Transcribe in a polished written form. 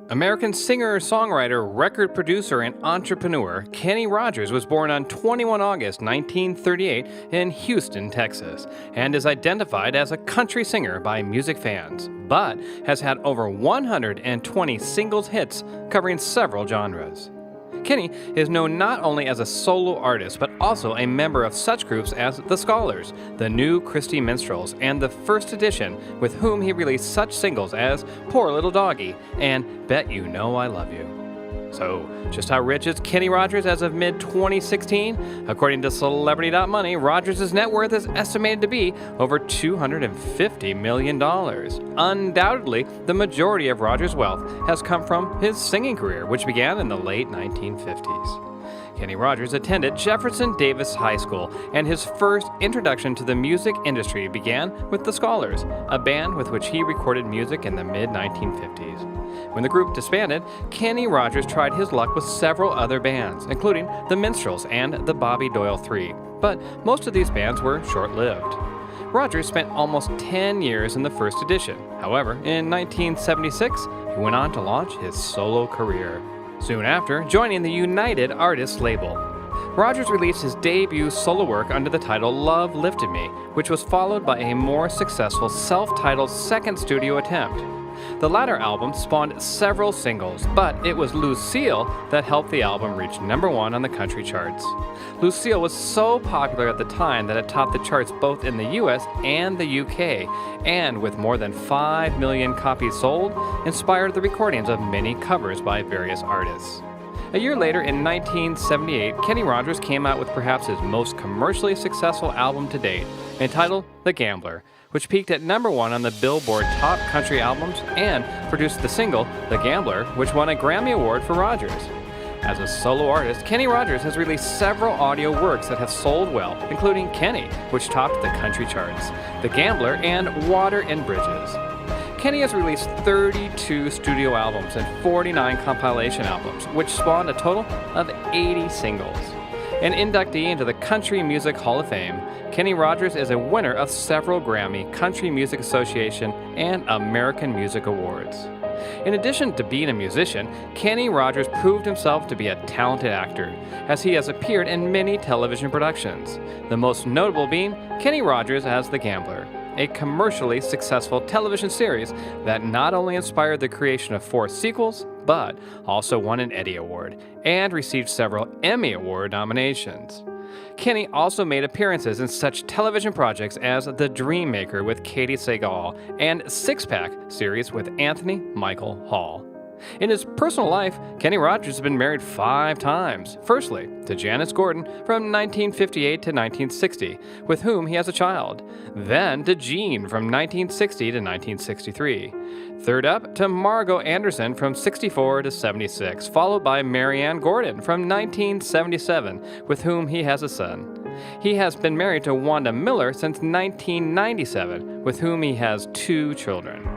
American singer, songwriter, record producer, and entrepreneur Kenny Rogers was born on 21 August 1938 in Houston, Texas, and is identified as a country singer by music fans, but has had over 120 singles hits covering several genres. Kenny is known not only as a solo artist, but also a member of such groups as The Scholars, the new Christy Minstrels, and the First Edition, with whom he released such singles as Poor Little Doggie and Bet You Know I Love You. So, just how rich is Kenny Rogers as of mid-2016? According to Celebrity.money, Rogers' net worth is estimated to be over $250 million. Undoubtedly, the majority of Rogers' wealth has come from his singing career, which began in the late 1950s. Kenny Rogers attended Jefferson Davis High School, and his first introduction to the music industry began with The Scholars, a band with which he recorded music in the mid-1950s. When the group disbanded, Kenny Rogers tried his luck with several other bands, including the Minstrels and the Bobby Doyle Three, but most of these bands were short-lived. Rogers spent almost 10 years in the First Edition. However, in 1976, he went on to launch his solo career. Soon after, joining the United Artists label, Rogers released his debut solo work under the title Love Lifted Me, which was followed by a more successful self-titled second studio attempt. The latter album spawned several singles, but it was Lucille that helped the album reach #1 on the country charts. Lucille was so popular at the time that it topped the charts both in the US and the UK, and with more than 5 million copies sold, inspired the recordings of many covers by various artists. A year later, in 1978, Kenny Rogers came out with perhaps his most commercially successful album to date, entitled The Gambler, which peaked at #1 on the Billboard Top Country Albums and produced the single The Gambler, which won a Grammy Award for Rogers. As a solo artist, Kenny Rogers has released several audio works that have sold well, including Kenny, which topped the country charts, The Gambler, and Water and Bridges. Kenny has released 32 studio albums and 49 compilation albums, which spawned a total of 80 singles. An inductee into the Country Music Hall of Fame, Kenny Rogers is a winner of several Grammy, Country Music Association, and American Music Awards. In addition to being a musician, Kenny Rogers proved himself to be a talented actor, as he has appeared in many television productions, the most notable being Kenny Rogers as The Gambler, a commercially successful television series that not only inspired the creation of 4 sequels, but also won an Eddie Award and received several Emmy Award nominations. Kenny also made appearances in such television projects as The Dream Maker with Katie Sagal and Six Pack series with Anthony Michael Hall. In his personal life, Kenny Rogers has been married 5 times. Firstly, to Janice Gordon from 1958 to 1960, with whom he has a child. Then to Jean from 1960 to 1963. Third up, to Margot Anderson from 64 to 76, followed by Marianne Gordon from 1977, with whom he has a son. He has been married to Wanda Miller since 1997, with whom he has 2 children.